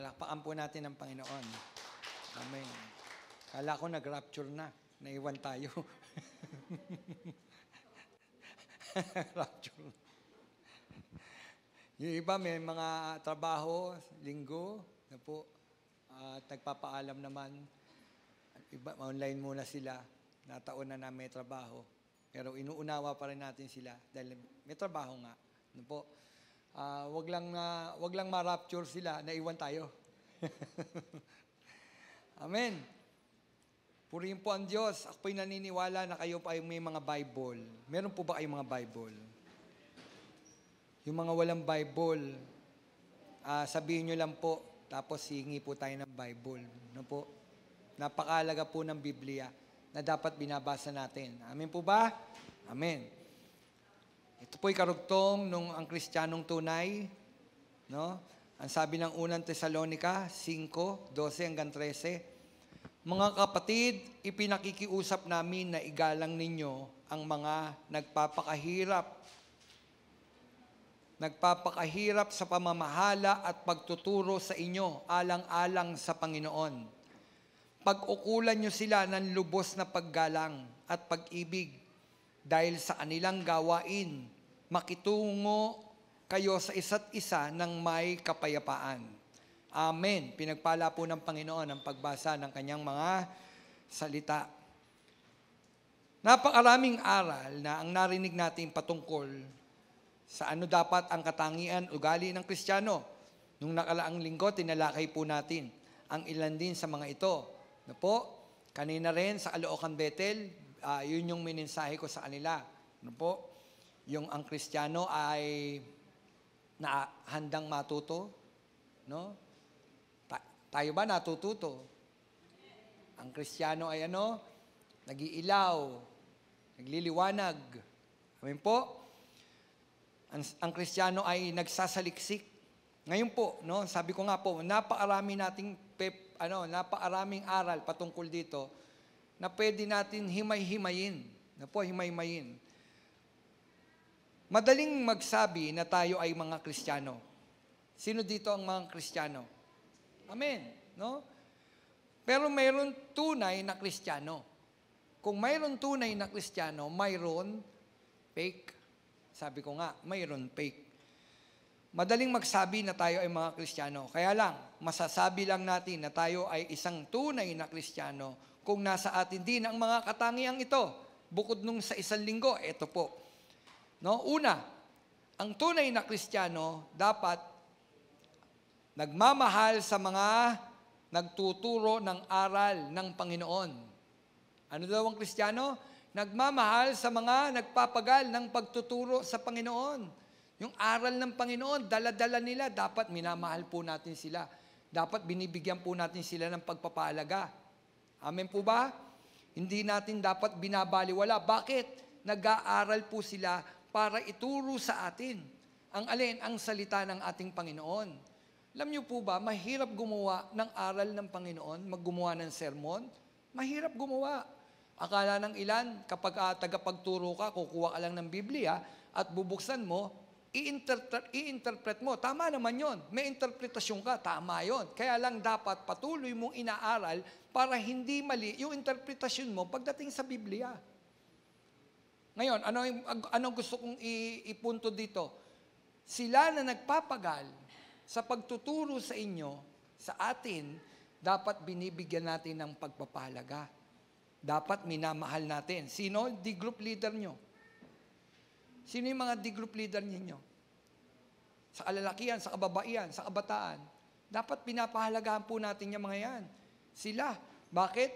Palakpakan po natin ang Panginoon. Amen. Kala ko nag-rapture na. Naiwan tayo. Rapture. Yung iba may mga trabaho, linggo, na po, at nagpapaalam naman. Iba, online muna sila. Nataon na may trabaho. Pero inuunawa pa rin natin sila dahil may trabaho nga. Ano po? Wag lang ma-rapture sila, naiwan tayo. Amen. Purihin po ang Diyos. Ako po'y naniniwala na kayo pa may mga Bible. Meron po ba kayong mga Bible? Yung mga walang Bible, sabihin nyo lang po, tapos hingi po tayo ng Bible. Ano po? Napakalaga po ng Biblia na dapat binabasa natin. Amen po ba? Amen. Ito po'y karugtong nung ang Kristiyanong tunay, no? Ang sabi ng unang Tesalonica 5:12 hanggang 13, mga kapatid, ipinakikiusap namin na igalang ninyo ang mga nagpapakahirap sa pamamahala at pagtuturo sa inyo alang-alang sa Panginoon. Pag-ukulan nyo sila ng lubos na paggalang at pag-ibig dahil sa kanilang gawain, makitungo kayo sa isa't isa ng may kapayapaan. Amen. Pinagpala po ng Panginoon ang pagbasa ng kanyang mga salita. Napakaraming aral na ang narinig natin patungkol sa ano dapat ang katangian, ugali ng Kristiyano. Nung nakalaang linggo, tinalakay po natin ang ilan din sa mga ito. Na po, kanina rin sa Caloocan Bethel, yun yung mininsahe ko sa kanila. Ano po? Yung ang Kristiyano ay handang matuto. No? Tayo ba natututo? Ang Kristiyano ay nag-iilaw, nagliliwanag. Amen po? Ang Kristiyano ay nagsasaliksik. Ngayon po, no, sabi ko nga po, napakaraming aral patungkol dito na pwede natin himay-himayin. Himay-himayin. Madaling magsabi na tayo ay mga Kristiyano. Sino dito ang mga Kristiyano? Amen. No? Pero mayroon tunay na Kristiyano. Kung mayroon tunay na Kristiyano, mayroon fake. Sabi ko nga, mayroon fake. Madaling magsabi na tayo ay mga Kristiyano. Kaya lang, masasabi lang natin na tayo ay isang tunay na Kristiyano kung nasa atin din ang mga katangiang ito. Bukod nung sa isang linggo, ito po. No? Una, ang tunay na Kristiyano dapat nagmamahal sa mga nagtuturo ng aral ng Panginoon. Ano daw ang Kristiyano? Nagmamahal sa mga nagpapagal ng pagtuturo sa Panginoon. Yung aral ng Panginoon, dala-dala nila, dapat minamahal po natin sila. Dapat binibigyan po natin sila ng pagpapahalaga. Amen po ba? Hindi natin dapat binabaliwala. Bakit? Nag-aaral po sila para ituro sa atin ang alin, ang salita ng ating Panginoon. Alam niyo po ba, mahirap gumawa ng aral ng Panginoon, maggumawa ng sermon? Mahirap gumawa. Akala ng ilan, kapag tagapagturo ka, kukuha ka lang ng Biblia at bubuksan mo, i-interpret mo. Tama naman yon. May interpretasyon ka, tama yon. Kaya lang dapat patuloy mong inaaral para hindi mali yung interpretasyon mo pagdating sa Biblia. Ngayon, ano gusto kong ipunto dito? Sila na nagpapagal sa pagtuturo sa inyo, sa atin, dapat binibigyan natin ng pagpapahalaga. Dapat minamahal natin. Sino? The group leader nyo. Sino yung mga the group leader ninyo? Sa kalalakihan, sa kababaihan, sa kabataan. Dapat pinapahalagahan po natin yung mga yan. Sila. Bakit?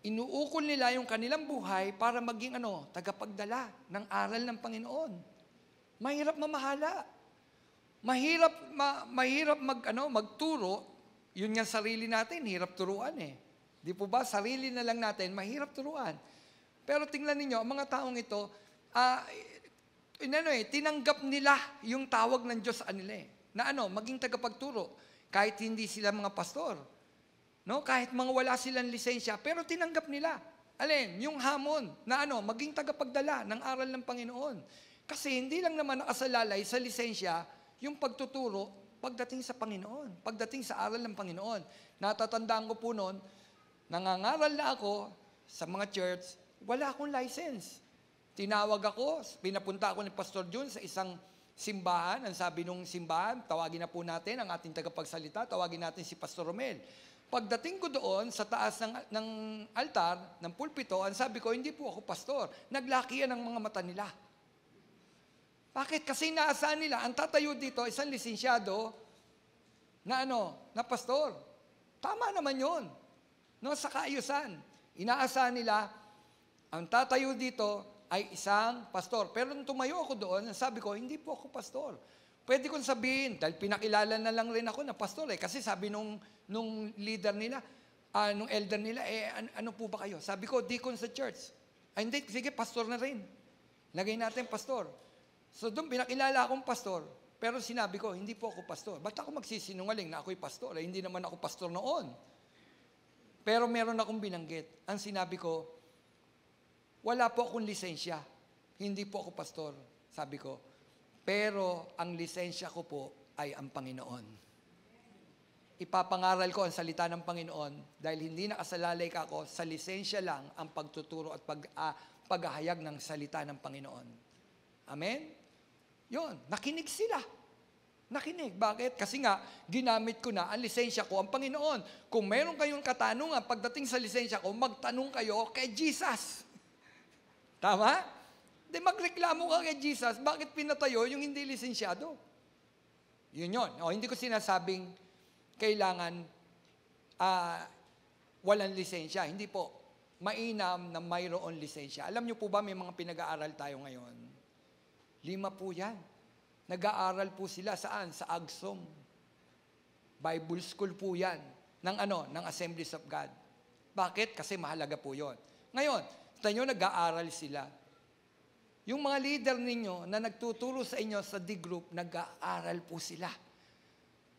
Inuukol nila yung kanilang buhay para maging tagapagdala ng aral ng Panginoon. Mahirap mamahala. Mahirap magturo. Yun nga sarili natin, hirap turuan eh. Di po ba? Sarili na lang natin, mahirap turuan. Pero tingnan ninyo, ang mga taong ito, tinanggap nila yung tawag ng Diyos sa kanila eh. Na maging tagapagturo. Kahit hindi sila mga pastor. No? Kahit mga wala silang lisensya, pero tinanggap nila. Alin? Yung hamon na maging tagapagdala ng aral ng Panginoon. Kasi hindi lang naman nakasalalay sa lisensya yung pagtuturo, pagdating sa Panginoon, pagdating sa aral ng Panginoon. Natatandaan ko po noon, nangangaral na ako sa mga church, wala akong license. Tinawag ako, pinapunta ako ni Pastor Jun sa isang simbahan. Ang sabi nung simbahan, tawagin na po natin ang ating tagapagsalita, tawagin natin si Pastor Romel. Pagdating ko doon sa taas ng altar, ng pulpito, ang sabi ko, hindi po ako pastor. Naglakihan ang mga mata nila. Bakit? Kasi inaasahan nila, ang tatayo dito, isang lisensyado na pastor. Tama naman yun. No, sa kaayusan. Inaasahan nila, ang tatayo dito ay isang pastor. Pero nung tumayo ako doon, sabi ko, hindi po ako pastor. Pwede kong sabihin, dahil pinakilala na lang rin ako na pastor kasi sabi nung leader nila, nung elder nila, ano po ba kayo? Sabi ko, deacon sa church. Ay, hindi, sige, pastor na rin. Lagay natin pastor. So doon pinakilala akong pastor, pero sinabi ko, hindi po ako pastor. Ba't ako magsisinungaling na ako'y pastor? Hindi naman ako pastor noon. Pero meron akong binanggit. Ang sinabi ko, wala po akong lisensya. Hindi po ako pastor. Sabi ko, pero ang lisensya ko po ay ang Panginoon. Ipapangaral ko ang salita ng Panginoon dahil hindi nakasalalay ka ako, sa lisensya lang ang pagtuturo at paghahayag ng salita ng Panginoon. Amen? Yun, nakinig sila. Nakinig. Bakit? Kasi nga, ginamit ko na ang lisensya ko, ang Panginoon. Kung meron kayong katanungan, pagdating sa lisensya ko, magtanong kayo kay Jesus. Tama? Di magreklamo ka kay Jesus, bakit pinatayo yung hindi lisensyado? Yun. O, hindi ko sinasabing kailangan walang lisensya. Hindi po. Mainam na mayroon lisensya. Alam niyo po ba, may mga pinag-aaral tayo ngayon? 5 po yan. Nag-aaral po sila saan? Sa AGSOM. Bible School po yan. Ng Assemblies of God. Bakit? Kasi mahalaga po yon. Ngayon, tayo nag-aaral sila. Yung mga leader ninyo na nagtuturo sa inyo sa D-group, nag-aaral po sila.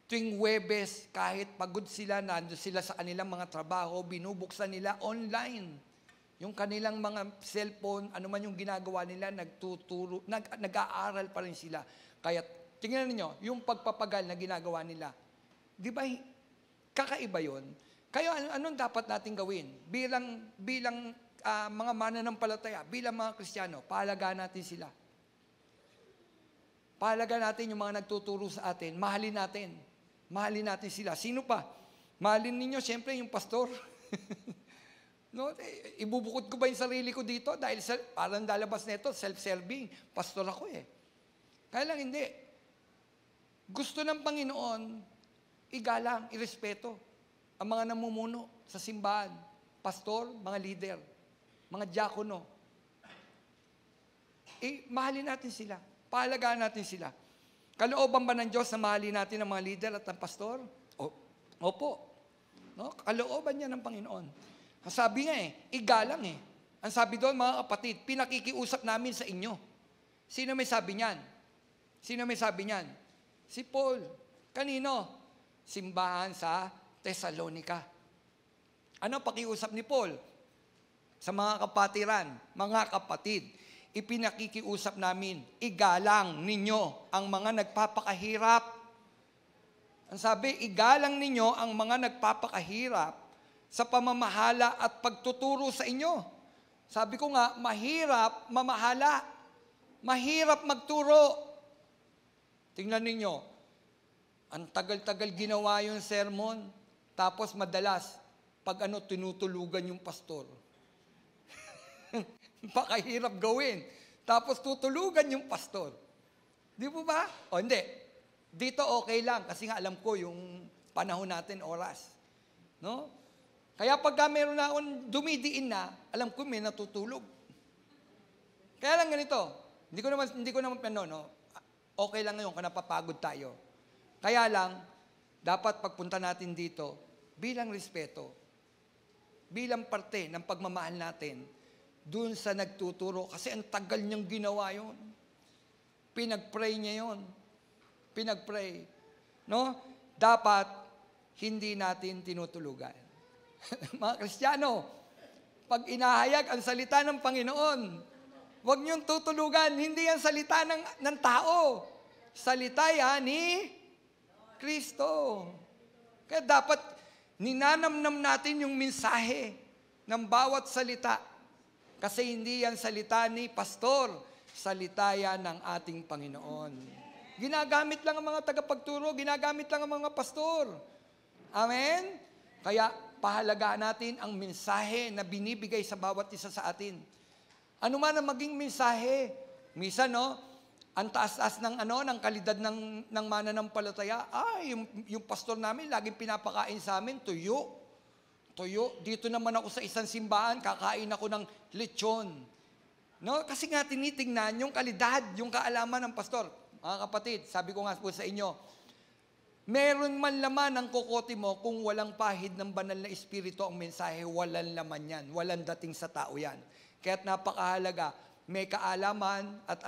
Tuwing Huwebes, kahit pagod sila, nandun sila sa kanilang mga trabaho, binubuksan nila online. Yung kanilang mga cellphone, ano man yung ginagawa nila, nagtuturo, nag-aaral pa rin sila. Kaya tingnan niyo, yung pagpapagal na ginagawa nila, di ba kakaiba yun? Kaya anong dapat natin gawin? Bilang mga mananampalataya, bilang mga Kristiyano, paalagaan natin sila. Paalagaan natin yung mga nagtuturo sa atin, mahalin natin. Mahalin natin sila. Sino pa? Mahalin ninyo, siyempre, yung pastor. No? Ibubukod ko ba yung sarili ko dito? Dahil parang dalabas nito, self-serving. Pastor ako Kaya lang hindi. Gusto ng Panginoon, igalang, irespeto ang mga namumuno sa simbahan. Pastor, mga leader, mga diakono. Mahalin natin sila. Paalagaan natin sila. Kalooban ba ng Diyos na mahalin natin ang mga leader at ang pastor? Opo. No? Kalooban niya ng Panginoon. Ang sabi nga igalang Ang sabi doon, mga kapatid, pinakikiusap namin sa inyo. Sino may sabi niyan? Sino may sabi niyan? Si Paul. Kanino? Simbahan sa Thessalonica. Ano pakiusap ni Paul? Sa mga kapatiran, mga kapatid, ipinakikiusap namin, igalang ninyo ang mga nagpapakahirap. Ang sabi, igalang ninyo ang mga nagpapakahirap sa pamamahala at pagtuturo sa inyo. Sabi ko nga, mahirap mamahala. Mahirap magturo. Tingnan ninyo, ang tagal-tagal ginawa yung sermon, tapos madalas, pag tinutulugan yung pastor. Pakahirap gawin. Tapos tutulugan yung pastor. Di po ba? O hindi. Dito okay lang kasi nga alam ko yung panahon natin, oras. No? Kaya pagka meron na akong dumidiin na, alam ko may natutulog. Kaya lang ganito. Hindi ko naman okay lang ngayon kung napapagod tayo. Kaya lang, dapat pagpunta natin dito, bilang respeto, bilang parte ng pagmamahal natin, doon sa nagtuturo, kasi ang tagal niyang ginawa yun. Pinag-pray niya yun. Pinag-pray. No? Dapat, hindi natin tinutulugan. Mga Kristiyano, pag inahayag ang salita ng Panginoon, huwag niyong tutulugan. Hindi yan salita ng tao. Salita yan ni Kristo. Kaya dapat ninanamnam natin yung mensahe ng bawat salita. Kasi hindi yan salita ni pastor, salita yan ng ating Panginoon. Ginagamit lang ang mga tagapagturo, ginagamit lang ang mga pastor. Amen? Kaya pahalagaan natin ang mensahe na binibigay sa bawat isa sa atin. Ano man ang maging mensahe, minsan ang taas-taas ng kalidad ng mananampalataya, yung pastor namin laging pinapakain sa amin, tuyo. Dito naman ako sa isang simbahan, kakain ako ng lechon. No? Kasi nga tinitingnan yung kalidad, yung kaalaman ng pastor. Mga kapatid, sabi ko nga po sa inyo, meron man laman ang kokote mo kung walang pahid ng banal na espiritu ang mensahe, walang laman yan, walang dating sa tao yan. Kaya't napakahalaga, may kaalaman at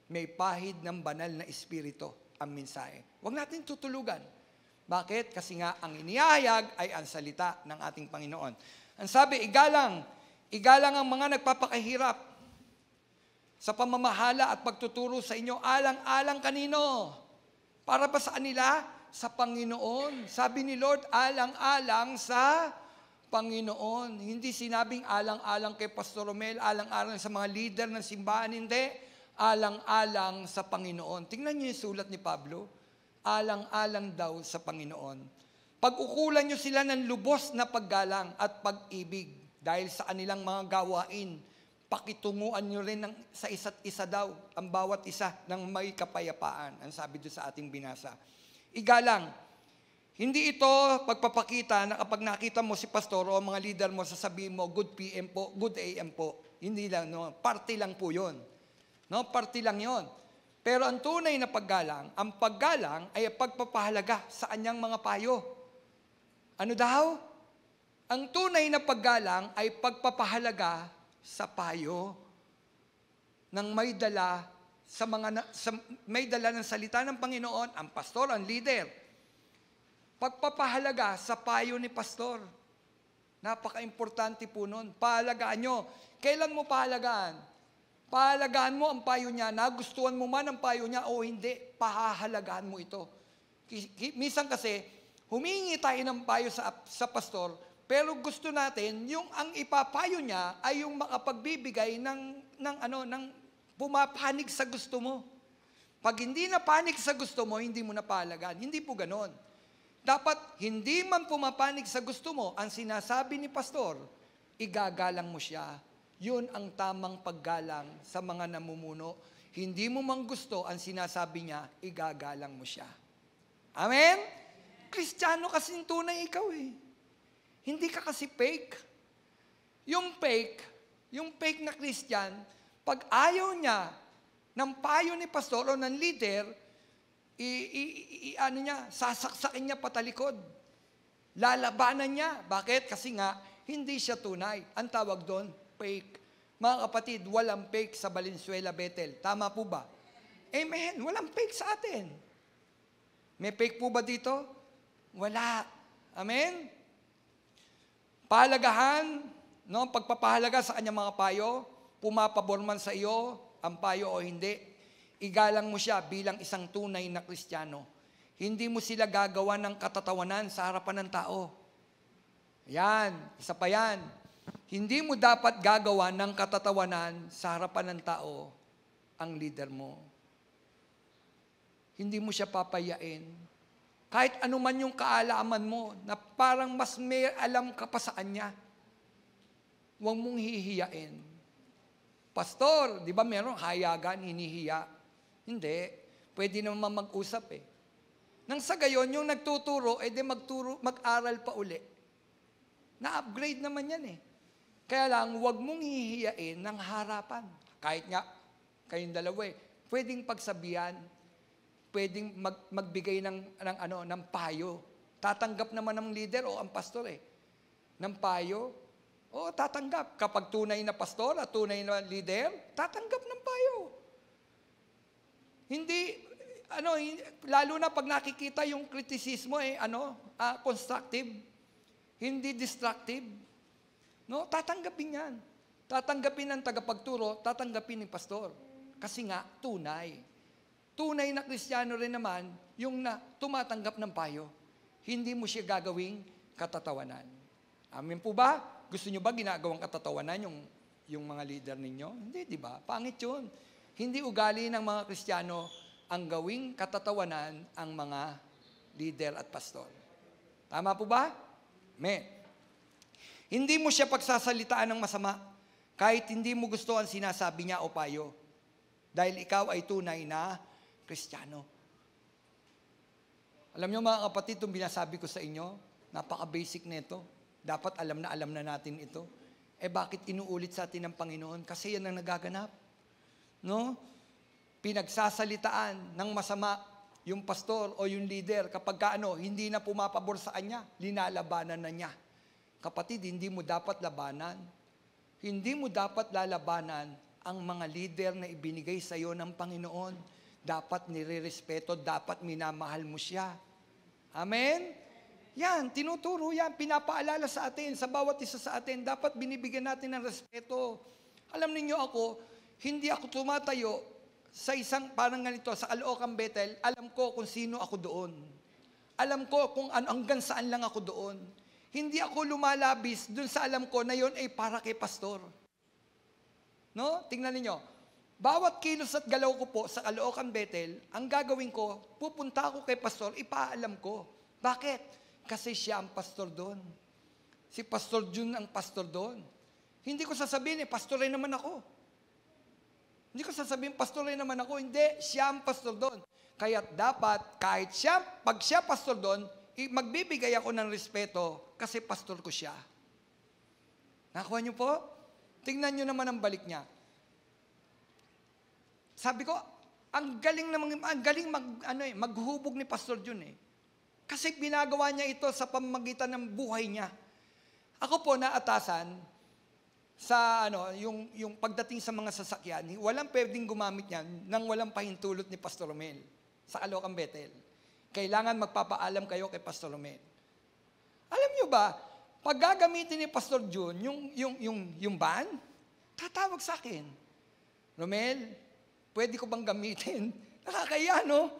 may pahid ng banal na espiritu ang mensahe. Huwag natin tutulugan. Bakit? Kasi nga ang inihayag ay ang salita ng ating Panginoon. Ang sabi, igalang ang mga nagpapakahirap sa pamamahala at pagtuturo sa inyo, alang-alang kanino? Para ba sa kanila? Sa Panginoon. Sabi ni Lord, alang-alang sa Panginoon. Hindi sinabing alang-alang kay Pastor Romel, alang-alang sa mga leader ng simbahan, hindi. Alang-alang sa Panginoon. Tingnan niyo yung sulat ni Pablo. Alang-alang daw sa Panginoon. Pag-ukulan niyo sila ng lubos na paggalang at pag-ibig dahil sa kanilang mga gawain. Pakitunguan niyo rin sa isa't isa daw ang bawat isa ng may kapayapaan. Ang sabi doon sa ating binasa. Igalang. Hindi ito pagpapakita na kapag nakita mo si pastor o mga leader mo, sasabihin mo, good PM po, good AM po. Hindi lang, party lang po yun. Party lang yon. Pero ang tunay na paggalang, ang paggalang ay pagpapahalaga sa kanyang mga payo. Ano daw? Ang tunay na paggalang ay pagpapahalaga sa payo ng may dala may dala ng salita ng Panginoon, ang pastor, ang leader. Pagpapahalaga sa payo ni pastor. Napaka-importante po nun. Pahalagaan nyo. Kailan mo pahalagaan? Pahalagaan mo ang payo niya, nagustuhan mo man ang payo niya o hindi, pahahalagaan mo ito. Minsan kasi, humingi tayo ng payo sa pastor, pero gusto natin, yung ang ipapayo niya ay yung makapagbibigay ng pumapanig sa gusto mo. Pag hindi na panig sa gusto mo, hindi mo na pahalagaan. Hindi po ganon. Dapat hindi man pumapanig sa gusto mo, ang sinasabi ni pastor, igagalang mo siya. Yun ang tamang paggalang sa mga namumuno. Hindi mo man gusto, ang sinasabi niya, igagalang mo siya. Amen? Kristiyano kasing tunay ikaw eh. Hindi ka kasi fake. Yung fake na Christian, pag ayaw niya ng payo ni pastor o ng leader, sasaksakin niya patalikod. Lalabanan niya. Bakit? Kasi nga, hindi siya tunay. Ang tawag doon, fake. Mga kapatid, walang fake sa Valenzuela, Bethel. Tama po ba? Amen. Walang fake sa atin. May fake po ba dito? Wala. Amen? Pahalagahan, pagpapahalaga sa kanyang mga payo, pumapabor man sa iyo ang payo o hindi, igalang mo siya bilang isang tunay na Kristiyano. Hindi mo sila gagawa ng katatawanan sa harapan ng tao. Yan, isa pa yan. Hindi mo dapat gagawa ng katatawanan sa harapan ng tao ang leader mo. Hindi mo siya papayain. Kahit anuman yung kaalaman mo, na parang mas may alam ka pa sa kanya, huwag mong hihiyain. Pastor, di ba meron hayagan, hinihiya? Hindi. Pwede naman mag-usap eh. Nang sa gayon, yung nagtuturo, mag-aral pa uli. Na-upgrade naman yan eh. Kaya lang, huwag mong hihiyain ng harapan. Kahit nga, kayong dalawa eh. Pwedeng pagsabihan, pwedeng magbigay ng payo. Tatanggap naman ng leader o ang pastor eh. Ng payo. O tatanggap. Kapag tunay na pastor at tunay na leader, tatanggap ng payo. Hindi, lalo na pag nakikita yung kritisismo constructive, hindi destructive. Tatanggapin yan. Tatanggapin ng tagapagturo, tatanggapin ng pastor. Kasi nga, tunay. tunay na Kristiyano rin naman, yung tumatanggap ng payo. Hindi mo siya gagawing katatawanan. Amen po ba? Gusto nyo ba ginagawang katatawanan yung mga leader ninyo? Hindi, di ba? Pangit yun. Hindi ugali ng mga Kristiyano ang gawing katatawanan ang mga leader at pastor. Tama po ba? Amen. Hindi mo siya pagsasalitaan ng masama kahit hindi mo gusto ang sinasabi niya o payo. Dahil ikaw ay tunay na Kristiyano. Alam niyo mga kapatid, itong binasabi ko sa inyo, napaka-basic nito. Dapat alam na natin ito. Bakit inuulit sa atin ng Panginoon? Kasi yan ang nagaganap. No? Pinagsasalitaan ng masama yung pastor o yung leader kapag hindi na pumapabor sa kanya, linalabanan na niya. Kapatid, hindi mo dapat labanan. Hindi mo dapat lalabanan ang mga leader na ibinigay sa iyo ng Panginoon. Dapat nirerespeto, dapat minamahal mo siya. Amen? Yan, tinuturo yan, pinapaalala sa atin, sa bawat isa sa atin, dapat binibigyan natin ng respeto. Alam niyo ako, hindi ako tumatayo sa isang parang ganito, sa Caloocan Bethel, alam ko kung sino ako doon. Alam ko kung hanggang saan lang ako doon. Hindi ako lumalabis doon sa alam ko na yon ay para kay pastor. No? Tingnan niyo. Bawat kilos at galaw ko po sa Caloocan Bethel, ang gagawin ko, pupunta ako kay pastor, ipaalam ko. Bakit? Kasi siya ang pastor doon. Si Pastor Jun ang pastor doon. Hindi ko sasabihin, pastor rin naman ako. Hindi ko sasabihin, pastor rin naman ako. Hindi, siya ang pastor doon. Kaya dapat, kahit siya, pag siya pastor doon, magbibigay ako ng respeto kasi pastor ko siya. Nakuha niyo po? Tingnan niyo naman ang balik niya. Sabi ko, ang galing maghubog ni Pastor Jun eh. Kasi binagawa niya ito sa pamamagitan ng buhay niya. Ako po naatasan sa yung pagdating sa mga sasakyan, walang pwedeng gumamit niyan nang walang pahintulot ni Pastor Romel sa Caloocan Bethel. Kailangan magpapaalam kayo kay Pastor Romel. Alam niyo ba, pag gagamitin ni Pastor Jun yung van, tatawag sa akin. Romel, pwede ko bang gamitin? Nakakaya, no?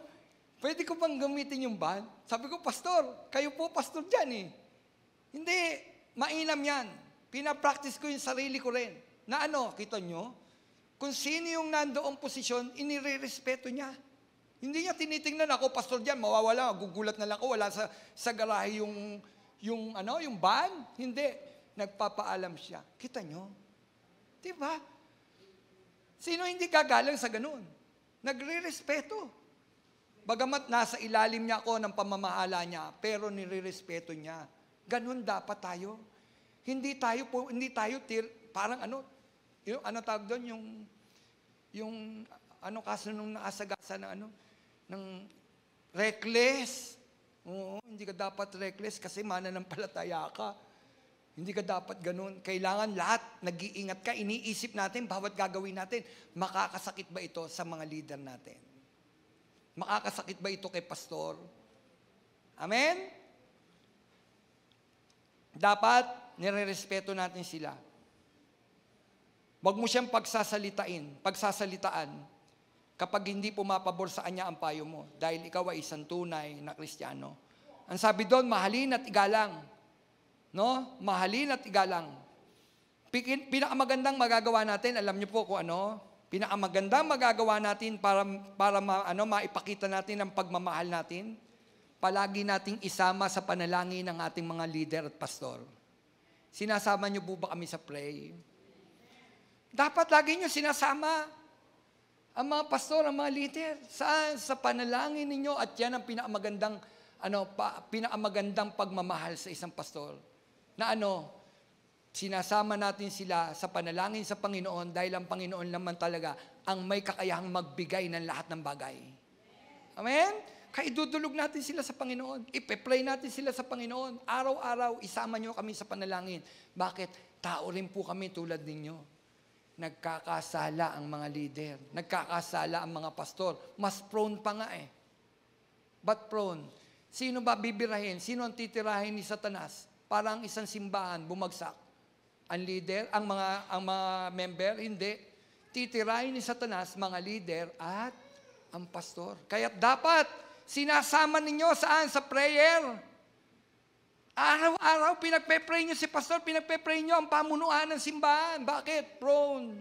Pwede ko bang gamitin yung van? Sabi ko, Pastor, kayo po pastor dyan eh. Hindi, mainam yan. Pinapractice ko yung sarili ko rin. Na kita nyo? Kung sino yung nandoong posisyon, inirerespeto niya. Hindi niya tinitingnan ako, pastor dyan, mawawala, gugulat na lang ako, wala sa garahe yung van. Hindi, nagpapaalam siya. Kita nyo? Diba? Sino hindi gagalang sa ganun? Nagre-respeto. Bagamat nasa ilalim niya ako ng pamamahala niya, pero nire-respeto niya. Ganun dapat tayo. Hindi tayo parang tawag doon, kaso nung naasagasa ng reckless. Oo, hindi ka dapat reckless kasi mananampalataya ka. Hindi ka dapat ganun. Kailangan lahat, nag-iingat ka, iniisip natin, bawat gagawin natin, makakasakit ba ito sa mga leader natin? Makakasakit ba ito kay pastor? Amen? Dapat, nire-respeto natin sila. Huwag mo siyang pagsasalitaan kapag hindi pumapabor sa kanya ang payo mo dahil ikaw ay isang tunay na Kristiyano. Ang sabi doon, mahalin at igalang. No? Mahalin at igalang. Pinakamagandang magagawa natin, alam niyo po kung pinakamagandang magagawa natin para maipakita natin ang pagmamahal natin, palagi nating isama sa panalangin ng ating mga leader at pastor. Sinasama niyo po ba kami sa pray? Dapat lagi niyo sinasama ang mga pastor, ang mga leader sa panalangin ninyo at yan ang pinakamagandang pagmamahal sa isang pastor. Na sinasama natin sila sa panalangin sa Panginoon dahil ang Panginoon naman talaga ang may kakayahang magbigay ng lahat ng bagay. Amen? Kaya idudulog natin sila sa Panginoon. Ipe-pray natin sila sa Panginoon. Araw-araw, isama nyo kami sa panalangin. Bakit? Tao rin po kami tulad ninyo. Nagkakasala ang mga leader. Nagkakasala ang mga pastor. Mas prone pa nga eh. But prone? Sino ba bibirahin? Sino ang titirahin ni Satanas? Para ang isang simbahan bumagsak. Ang leader, ang mga member, hindi. Titirahin ni Satanas, mga leader at ang pastor. Kaya dapat sinasama ninyo saan? Sa prayer. Araw-araw, pinagpe-pray nyo si pastor, pinagpe-pray nyo ang pamunuan ng simbahan. Bakit? Prone.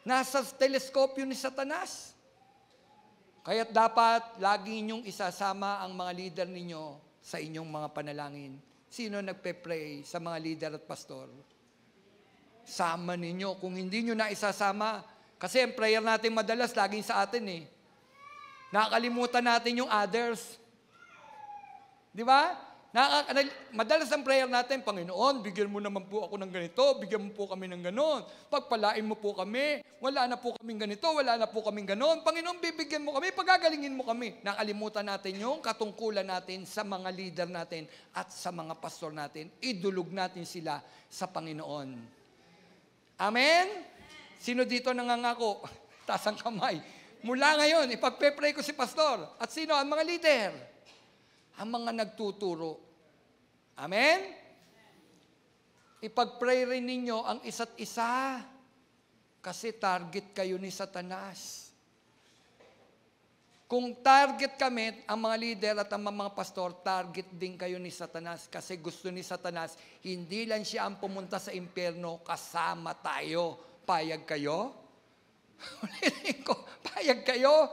Nasa teleskopyo ni Satanas. Kaya dapat lagi ninyong isasama ang mga leader ninyo sa inyong mga panalangin. Sino nagpe-pray sa mga leader at pastor? Sama ninyo. Kung hindi nyo na isasama, kasi ang prayer natin madalas laging sa atin eh. Nakakalimutan natin yung others. Di ba? Madalas ang prayer natin, Panginoon, bigyan mo naman po ako ng ganito, bigyan mo po kami ng ganon, pagpalain mo po kami, wala na po kaming ganito, wala na po kaming ganon, Panginoon, bibigyan mo kami, pagagalingin mo kami. Nakalimutan natin yung katungkulan natin sa mga leader natin at sa mga pastor natin. Idulog natin sila sa Panginoon. Amen? Sino dito nangangako? Taas ang kamay. Mula ngayon, ipagpe-pray ko si pastor. At sino? Ang mga leader. Ang mga nagtuturo. Amen? Ipag-pray rin ninyo ang isa't isa. Kasi target kayo ni Satanas. Kung target kami, ang mga leader at ang mga pastor, target din kayo ni Satanas. Kasi gusto ni Satanas, hindi lang siya ang pumunta sa impyerno, kasama tayo. Payag kayo? Payag kayo?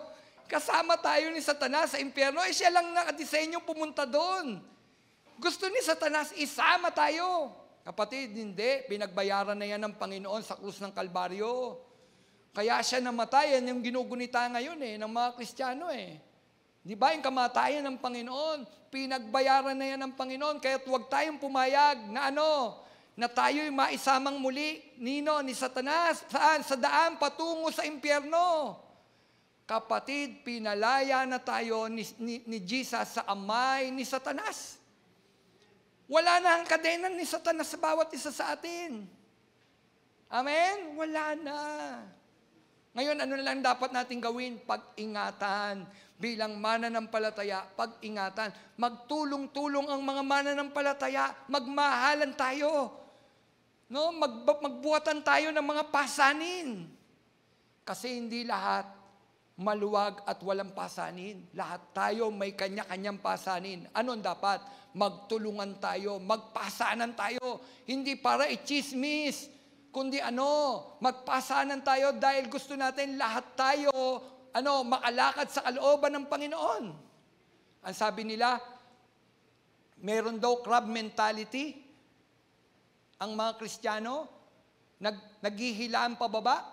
Kasama tayo ni Satanas sa impyerno, siya lang nakadesenyo pumunta doon. Gusto ni Satanas, isama tayo. Kapatid, hindi. Pinagbayaran na yan ng Panginoon sa krus ng Kalbaryo. Kaya siya namatay. Yan yung ginugunita ngayon ng mga Kristiyano Di ba? Yung kamatayan ng Panginoon, pinagbayaran na yan ng Panginoon. Kaya huwag tayong pumayag na na tayo'y maisamang muli, ni Satanas. Saan? Sa daan patungo sa impyerno. Kapatid, pinalaya na tayo ni Jesus sa amay ni Satanas. Wala na ang kadena ni Satanas sa bawat isa sa atin. Amen? Wala na. Ngayon, ano na lang dapat natin gawin? Pag-ingatan. Bilang mananampalataya, pag-ingatan. Magtulong-tulong ang mga mananampalataya. Magmahalan tayo. No? Magbuhatan tayo ng mga pasanin. Kasi hindi lahat maluwag at walang pasanin. Lahat tayo may kanya-kanyang pasanin. Anong dapat? Magtulungan tayo, magpasanan tayo. Hindi para i-chismis, kundi magpasanan tayo dahil gusto natin lahat tayo, makalakad sa kalooban ng Panginoon. Ang sabi nila, meron daw crab mentality. Ang mga Kristiyano, naghihilaan pababa.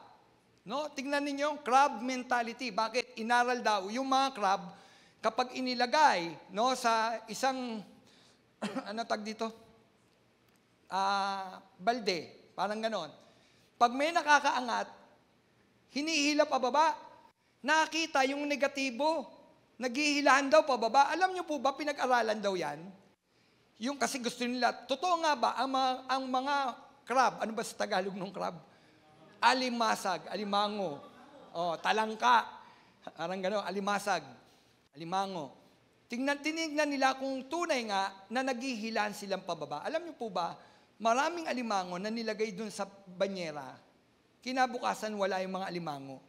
No? Tingnan ninyo yung crab mentality. Bakit? Inaral daw, yung mga crab, kapag inilagay sa isang, tag dito? Balde, parang ganon. Pag may nakakaangat, hinihila pababa. Nakita yung negatibo. Naghihilaan daw pababa. Alam niyo po ba, pinag-aralan daw yan? Yung kasi gusto nila, totoo nga ba, ang mga crab, ano ba sa Tagalog ng crab? Alimasag, alimango, talangka, parang gano'n, alimasag, alimango. Tinignan nila kung tunay nga na naghihilan silang pababa. Alam niyo po ba, maraming alimango na nilagay dun sa banyera, kinabukasan wala yung mga alimango.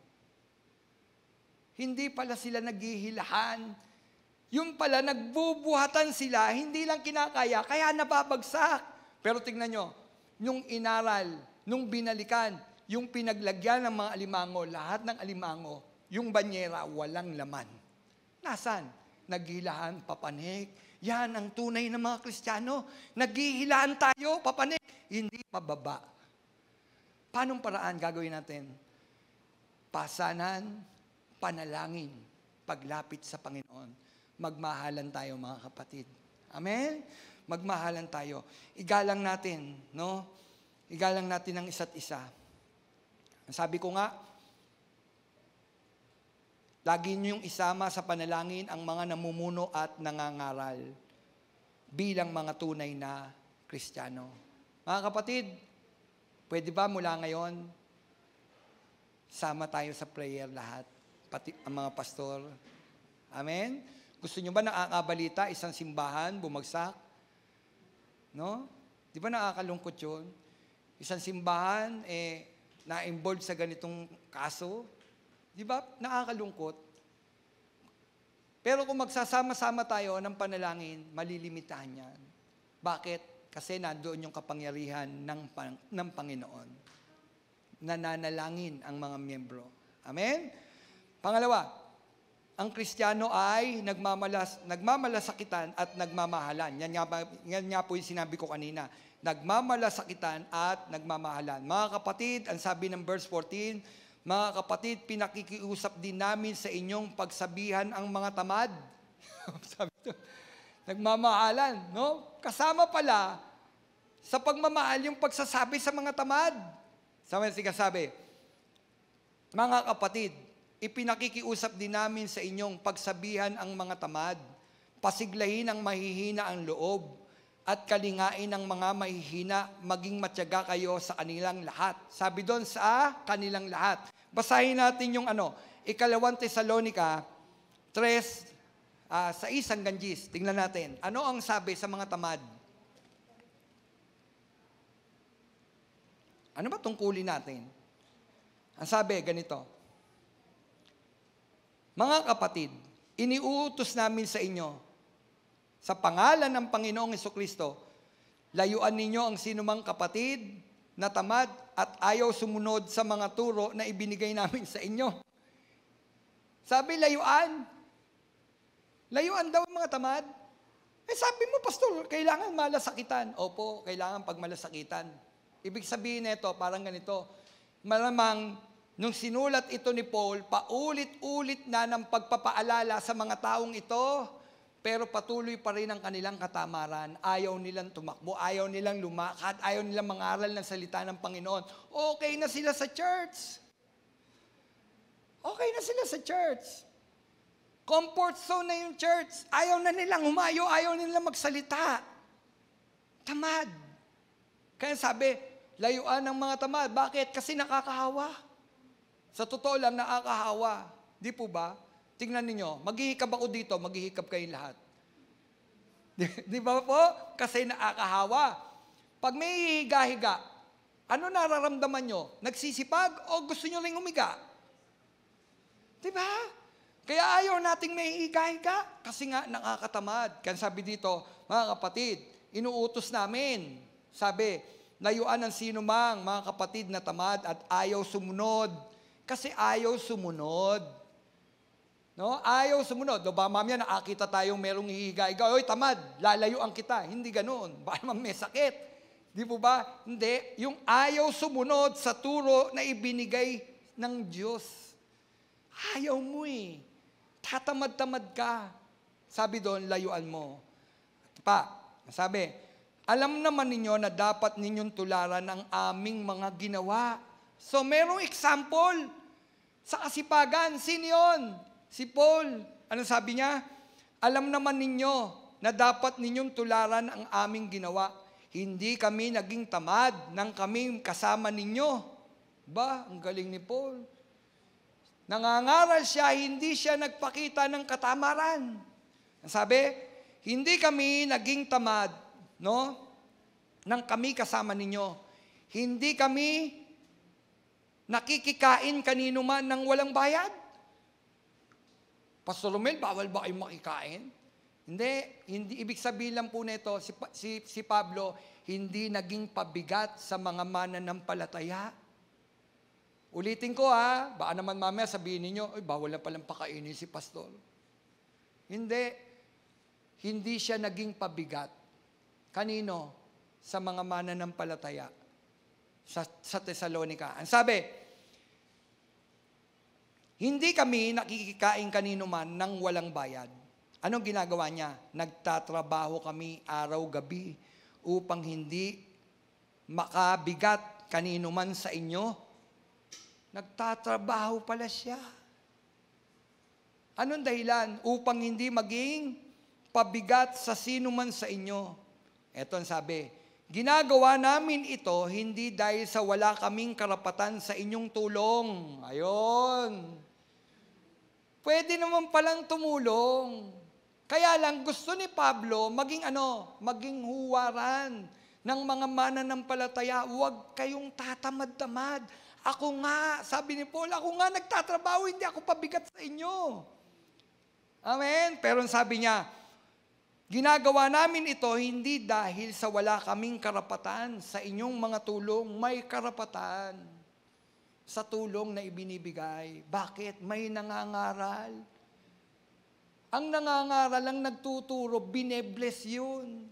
Hindi pala sila naghihilahan. Yung pala, nagbubuhatan sila, hindi lang kinakaya, kaya nababagsak. Pero tingnan nyo, yung inaral, nung binalikan, yung pinaglagyan ng mga alimango, lahat ng alimango, yung banyera, walang laman. Nasaan? Naghihilahan, papanik. Yan ang tunay ng mga Kristiyano. Naghihilahan tayo, papanik. Hindi pababa. Paanong paraan gagawin natin? Pasanan, panalangin, paglapit sa Panginoon. Magmahalan tayo mga kapatid. Amen? Magmahalan tayo. Igalang natin, no? Igalang natin ang isa't isa. Sabi ko nga, lagi niyong isama sa panalangin ang mga namumuno at nangangaral bilang mga tunay na Kristiyano. Mga kapatid, pwede ba mula ngayon, sama tayo sa prayer lahat, pati ang mga pastor. Amen? Gusto niyo ba nakakabalita, isang simbahan, bumagsak? No? Di ba nakakalungkot yun? Isang simbahan, na-involved sa ganitong kaso? Di ba? Nakakalungkot. Pero kung magsasama-sama tayo ng panalangin, malilimitahan yan. Bakit? Kasi nandoon yung kapangyarihan ng Panginoon. Nananalangin ang mga miyembro. Amen? Pangalawa, ang Kristiyano ay nagmamalasakitan at nagmamahalan. Yan nga po yung sinabi ko kanina. Nagmamalasakitan at nagmamahalan. Mga kapatid, ang sabi ng verse 14, mga kapatid, pinakikiusap din namin sa inyong pagsabihan ang mga tamad. Sabi ito, nagmamahalan, no? Kasama pala sa pagmamahal yung pagsasabi sa mga tamad. Sabi, mga kapatid, ipinakikiusap din namin sa inyong pagsabihan ang mga tamad, pasiglahin ang mahihina ang loob, at kalingain ng mga mahihina, maging matyaga kayo sa kanilang lahat. Sabi doon sa kanilang lahat. Basahin natin yung Ikalawang Tesalonica 3, sa 1 hanggang 10. Tingnan natin. Ano ang sabi sa mga tamad? Ano ba tungkulin natin? Ang sabi, ganito. Mga kapatid, iniuutos namin sa inyo, sa pangalan ng Panginoong Hesukristo, layuan ninyo ang sinumang kapatid na tamad at ayaw sumunod sa mga turo na ibinigay namin sa inyo. Sabi, layuan. Layuan daw ang mga tamad. Sabi mo, Pastor, kailangan malasakitan. Opo, kailangan pagmalasakitan. Ibig sabihin nito, parang ganito, malamang nung sinulat ito ni Paul, paulit-ulit na ng pagpapaalala sa mga taong ito, pero patuloy pa rin ang kanilang katamaran. Ayaw nilang tumakbo, ayaw nilang lumakad, ayaw nilang mangaral ng salita ng Panginoon. Okay na sila sa church. Okay na sila sa church. Comfort zone na yung church. Ayaw na nilang humayo, ayaw nilang magsalita. Tamad. Kaya sabi, layuan ng mga tamad. Bakit? Kasi nakakahawa. Sa totoo lang, nakakahawa. Di po ba? Tingnan ninyo, maghihikab ako dito, maghihikab kayong lahat. Di ba po? Kasi nakakahawa. Pag may higa-higa, ano nararamdaman nyo? Nagsisipag o gusto nyo rin humiga? Di ba? Kaya ayaw nating may higa-higa kasi nga nakakatamad. Kaya sabi dito, mga kapatid, inuutos namin. Sabi, layuan ng sinumang mga kapatid na tamad at ayaw sumunod. Kasi ayaw sumunod. No? Ayaw sumunod. O ba, mamaya nakakita tayong merong hihiga-higa, oy, tamad, lalayuan kita. Hindi ganoon. Baka naman may sakit. Di po ba? Hindi. Yung ayaw sumunod sa turo na ibinigay ng Diyos. Ayaw mo eh. Tatamad-tamad ka. Sabi doon, layuan mo. Sabi, alam naman ninyo na dapat ninyong tularan ang aming mga ginawa. So, merong example sa kasipagan. Sino yun? Si Paul, ano sabi niya? Alam naman ninyo na dapat ninyong tularan ang aming ginawa. Hindi kami naging tamad nang kami kasama ninyo. Ba, ang galing ni Paul. Nangangaral siya, hindi siya nagpakita ng katamaran. Sabi, hindi kami naging tamad, no? Nang kami kasama ninyo. Hindi kami nakikikain kanino man ng walang bayad. Pastor Romel, bawal ba kayong makikain? Hindi ibig sabihin lang po nito, si Pablo, hindi naging pabigat sa mga mananampalataya. Ulitin ko baka naman mamaya sabihin ninyo, bawal na palang pakainin si Pastor. Hindi siya naging pabigat. Kanino? Sa mga mananampalataya. Sa Tesalonica. Ang sabi, hindi kami nakikikain kanino man ng walang bayad. Anong ginagawa niya? Nagtatrabaho kami araw-gabi upang hindi makabigat kanino man sa inyo. Nagtatrabaho pala siya. Anong dahilan? Upang hindi maging pabigat sa sino man sa inyo. Eto ang sabi, ginagawa namin ito hindi dahil sa wala kaming karapatan sa inyong tulong. Ayon. Pwede naman palang tumulong. Kaya lang gusto ni Pablo maging huwaran ng mga mananampalataya. Huwag kayong tatamad-tamad. Ako nga, sabi ni Paul, ako nga nagtatrabaho, hindi ako pabigat sa inyo. Amen? Pero sabi niya, ginagawa namin ito hindi dahil sa wala kaming karapatan sa inyong mga tulong. May karapatan sa tulong na ibinibigay. Bakit? May nangangaral. Ang nangangaral ang nagtuturo, binebless yun.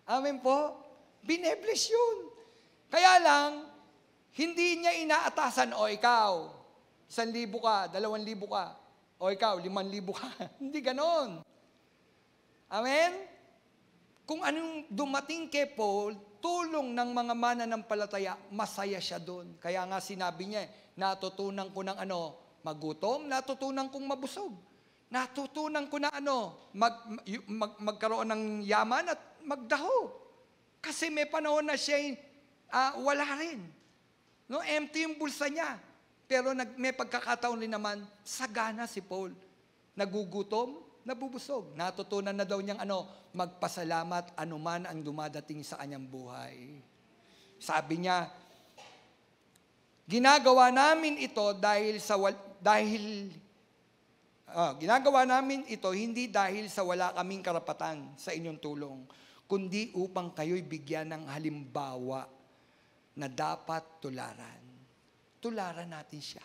Amen po? Binebless yun. Kaya lang, hindi niya inaatasan, o ikaw, 1,000 ka, 2,000 ka, o ikaw, 5,000 ka. Hindi ganon. Amen? Kung anong dumating kay Paul, tulong ng mga mananampalataya, masaya siya doon. Kaya nga sinabi niya, natutunan ko ng magutom, natutunan kong mabusog. Natutunan ko na magkaroon ng yaman at magdaho. Kasi may panahon na siya wala rin. No, empty yung bulsa niya. Pero may pagkakataon rin naman, sagana si Paul. Nagugutom, nabubusog. Natutunan na daw niyang magpasalamat anuman ang dumadating sa kanyang buhay. Sabi niya, ginagawa namin ito hindi dahil sa wala kaming karapatan sa inyong tulong, kundi upang kayo'y bigyan ng halimbawa na dapat tularan. Tularan natin siya.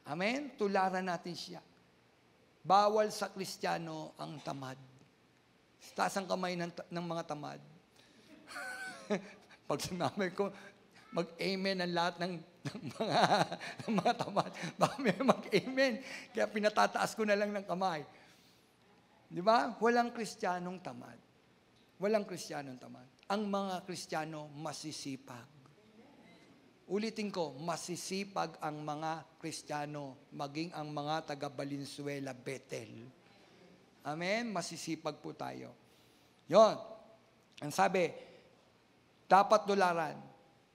Amen? Tularan natin siya. Bawal sa Kristiyano ang tamad. Taas ang kamay ng mga tamad. Pag sinabi ko, mag-amen ang lahat ng mga tamad. Baka may mag-amen. Kaya pinatataas ko na lang ng kamay. Di ba? Walang Kristiyanong tamad. Walang Kristiyanong tamad. Ang mga Kristiyano masisipag. Ulitin ko, masisipag ang mga Kristiyano, maging ang mga taga Valenzuela, Bethel. Amen? Masisipag po tayo. Yon. Ang sabi, dapat tularan.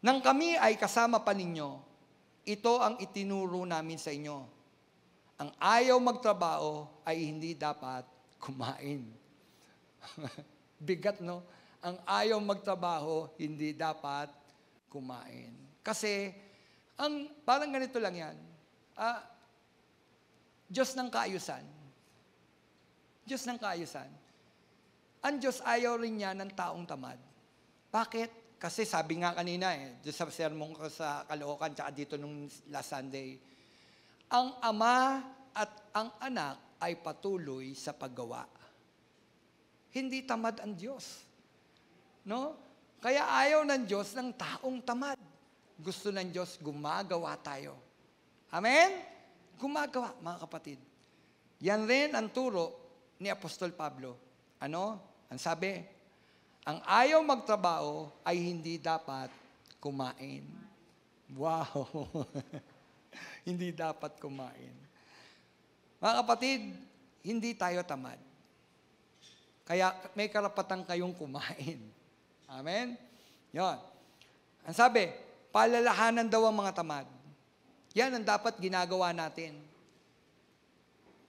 Nang kami ay kasama pa ninyo, ito ang itinuro namin sa inyo. Ang ayaw magtrabaho ay hindi dapat kumain. Bigat, no? Ang ayaw magtrabaho, hindi dapat kumain. Kasi, parang ganito lang yan. Diyos ng kaayusan. Diyos ng kaayusan. Ang Diyos ayaw rin niya ng taong tamad. Bakit? Kasi sabi nga kanina sa sermon ko sa Caloocan, tsaka dito nung last Sunday, ang Ama at ang Anak ay patuloy sa paggawa. Hindi tamad ang Diyos. No? Kaya ayaw ng Diyos ng taong tamad. Gusto ng Diyos, gumagawa tayo. Amen? Gumagawa, mga kapatid. Yan rin ang turo ni Apostol Pablo. Ang sabi, ang ayaw magtrabaho ay hindi dapat kumain. Wow! Hindi dapat kumain. Mga kapatid, hindi tayo tamad. Kaya may karapatan kayong kumain. Amen? Yan. Ang sabi, palalahanan daw ang mga tamad. Yan ang dapat ginagawa natin.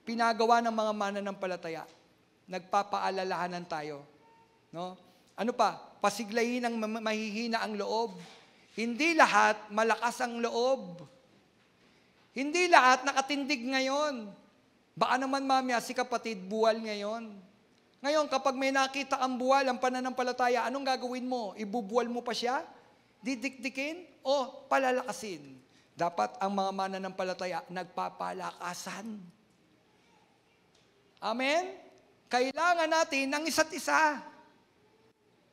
Pinagawa ng mga mananampalataya. Nagpapaalalahanan tayo. No? Ano pa? Pasiglayin ang mahihina ang loob. Hindi lahat malakas ang loob. Hindi lahat nakatindig ngayon. Baka naman mamaya si kapatid buwal ngayon. Ngayon, kapag may nakita ang buwal, ang pananampalataya, anong gagawin mo? Ibubuwal mo pa siya? Didikdikin? O palalakasin? Dapat ang mga mananampalataya nagpapalakasan. Amen? Kailangan natin ang isa't isa.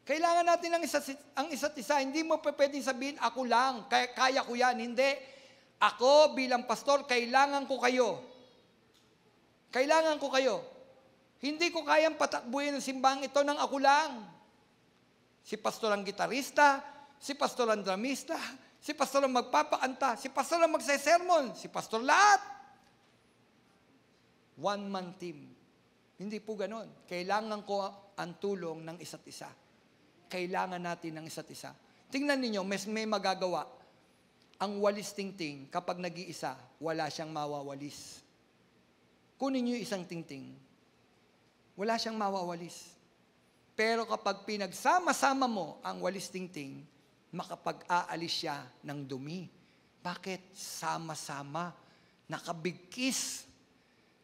Kailangan natin ang isa't isa. Hindi mo pwedeng sabihin, ako lang, kaya ko yan. Hindi. Ako bilang pastor, kailangan ko kayo. Kailangan ko kayo. Hindi ko kayang patakbuhin ang simbang ito ng ako lang. Si pastor ang gitarista, si pastor ang dramista, si pastor ang magpapakanta, si pastor ang magsesermon, si pastor lahat. One-man team. Hindi po ganon. Kailangan ko ang tulong ng isa't isa. Kailangan natin ng isa't isa. Tingnan ninyo, may magagawa. Ang walis tingting, kapag nag-iisa, wala siyang mawawalis. Kunin niyo isang tingting. Wala siyang mawawalis. Pero kapag pinagsama-sama mo ang walis tingting, makapag-aalis siya ng dumi. Bakit? Sama-sama. Nakabigkis.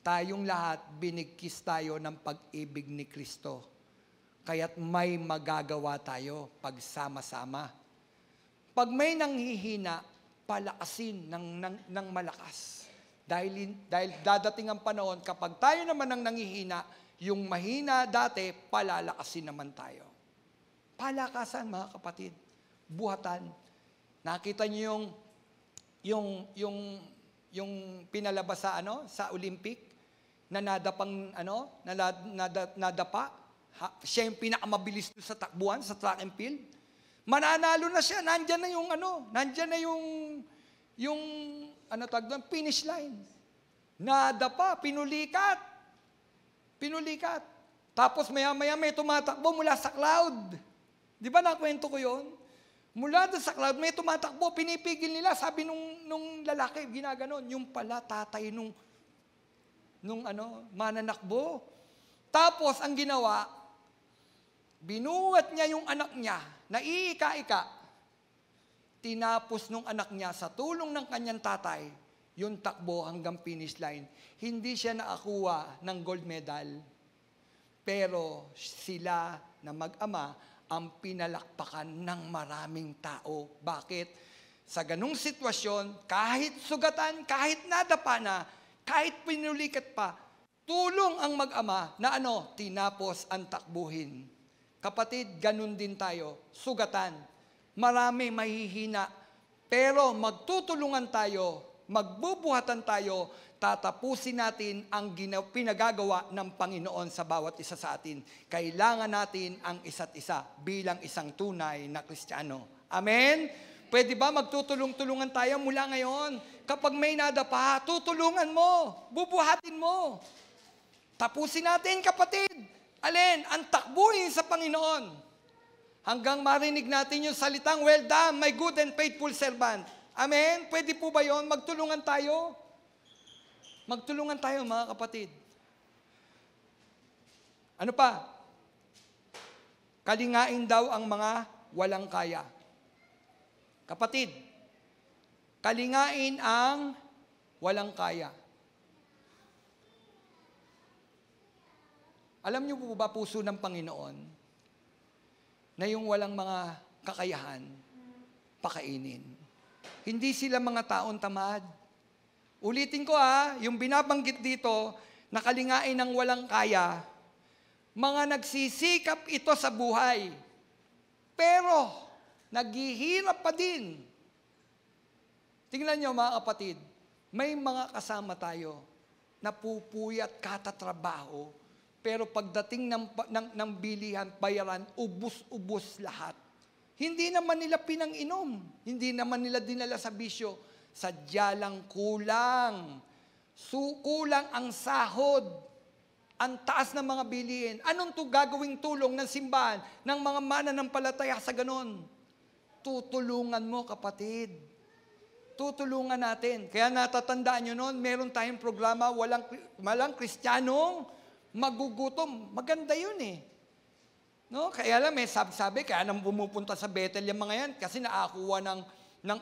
Tayong lahat, binigkis tayo ng pag-ibig ni Kristo. Kaya't may magagawa tayo pagsama-sama. Pag may nanghihina, palakasin ng malakas. Dahil dadating ang panahon, kapag tayo naman ang nanghihina, yung mahina dati, palalakasin naman tayo. Palakasan, mga kapatid. Buhatan. Nakita niyo yung pinalabas sa Olympic, na nadapa. Siya yung pinakamabilis sa takbuhan, sa track and field. Mananalo na siya, nandyan na yung finish line. Nadapa, pinulikat. Tapos maya-maya may tumatakbo mula sa cloud. Di ba nakwento ko yun? Mula doon sa cloud, may tumatakbo, pinipigil nila. Sabi nung lalaki, ginaganon. Yung pala, tatay nung mananakbo. Tapos, ang ginawa, binuhat niya yung anak niya, na iika-ika. Tinapos nung anak niya, sa tulong ng kanyang tatay, yung takbo hanggang finish line. Hindi siya nakakuha ng gold medal. Pero sila na mag-ama, ang pinalakpakan ng maraming tao. Bakit? Sa ganung sitwasyon, kahit sugatan, kahit nadapa na, kahit pinulikat pa, tulong ang mag-ama na tinapos ang takbuhin. Kapatid, ganun din tayo. Sugatan. Marami mahihina. Pero magtutulungan tayo, magbubuhatan tayo, tatapusin natin ang pinagagawa ng Panginoon sa bawat isa sa atin. Kailangan natin ang isa't isa bilang isang tunay na Kristiyano. Amen? Pwede ba magtutulong-tulungan tayo mula ngayon? Kapag may nadapa, tutulungan mo, bubuhatin mo. Tapusin natin, kapatid. Alin? Ang takbuhin sa Panginoon. Hanggang marinig natin yung salitang, well done, my good and faithful servant. Amen? Pwede po ba yun? Magtulungan tayo. Magtulungan tayo, mga kapatid. Ano pa? Kalingain daw ang mga walang kaya. Kapatid, kalingain ang walang kaya. Alam niyo po ba, puso ng Panginoon, na yung walang mga kakayahan, pakainin. Hindi sila mga taong tamad. Ulitin ko yung binabanggit dito, na kalingain ng walang kaya, mga nagsisikap ito sa buhay, pero naghihirap pa din. Tingnan niyo, mga kapatid, may mga kasama tayo na pupuyat katatrabaho, pero pagdating ng bilihan, bayaran, ubus-ubus lahat. Hindi naman nila pinang-inom, hindi naman nila dinala sa bisyo, sadya lang kulang. Kulang ang sahod, ang taas ng mga bilihin. Anong gagawing tulong ng simbahan, ng mga mananampalataya sa ganon? Tutulungan mo, kapatid. Tutulungan natin. Kaya natatandaan nyo noon, meron tayong programa, walang Kristiyanong magugutom. Maganda yun eh. No? Kaya lang may sabi, kaya nang pumupunta sa Bethel yung mga yan, kasi nakakuha ng 2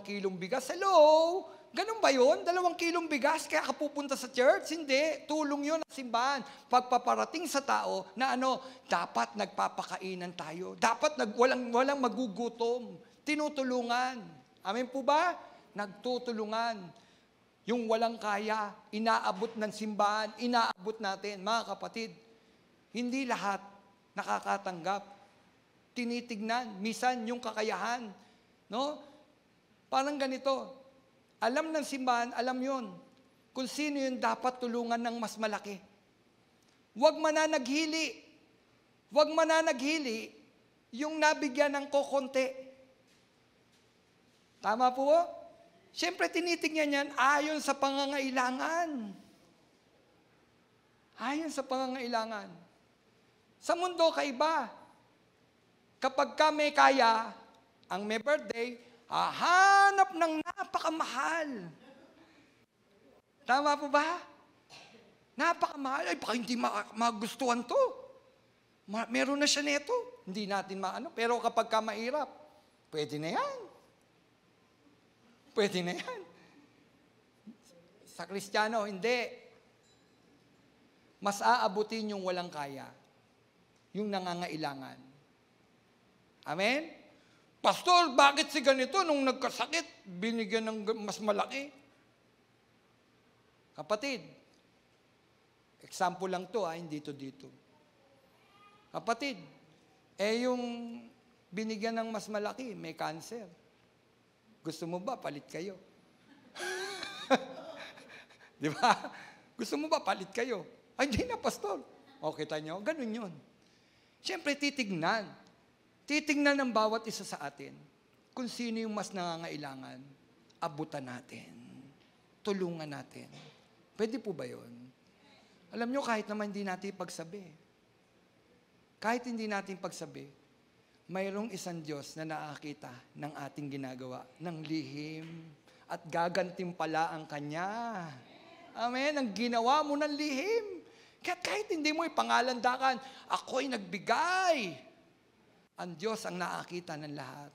kilong bigas. Hello? Ganun ba yun? 2 kilong bigas, kaya ka pupunta sa church? Hindi. Tulong yun ang simbahan. Pagpaparating sa tao na dapat nagpapakainan tayo. Dapat walang magugutom. Tinutulungan. Amen po ba? Nagtutulungan. Yung walang kaya, inaabot ng simbahan, inaabot natin. Mga kapatid, hindi lahat nakakatanggap. Tinitignan, minsan yung kakayahan. No? Parang ganito. Alam ng simbahan, alam yon kung sino yung dapat tulungan ng mas malaki. Huwag mananaghili. Huwag mananaghili yung nabigyan ng kokonti. Tama po? Siyempre, tinitignan yan ayon sa pangangailangan. Ayon sa pangangailangan. Sa mundo, kaiba. Kapag ka may kaya, ang may birthday, hahanap ng napakamahal. Tama po ba? Napakamahal. Ay, baka hindi magustuhan to. Meron na siya neto. Hindi natin maano. Pero kapag ka mahirap, pwede na yan. Pwede na yan. Sa Kristiyano, hindi. mas aabutin yung walang kaya, yung nangangailangan. Amen? Pastor, bakit si ganito nung nagkasakit, binigyan ng mas malaki? Kapatid, example lang to, hindi to dito. Kapatid, yung binigyan ng mas malaki, may cancer. Gusto mo ba, palit kayo? Di ba? Gusto mo ba, palit kayo? Ay, hindi na, pastor. O, kita nyo, ganun yun. Siyempre, titignan. Titignan ng bawat isa sa atin kung sino yung mas nangangailangan. Abutan natin. Tulungan natin. Pwede po ba yun? Alam nyo, kahit naman hindi natin pagsabi. Kahit hindi natin pagsabi, mayroong isang Diyos na nakakita ng ating ginagawa, ng lihim, at gagantimpala ang Kanya. Amen? Ang ginawa mo ng lihim. Kahit hindi mo ipangalandakan, ako'y nagbigay. Ang Diyos ang nakakita ng lahat.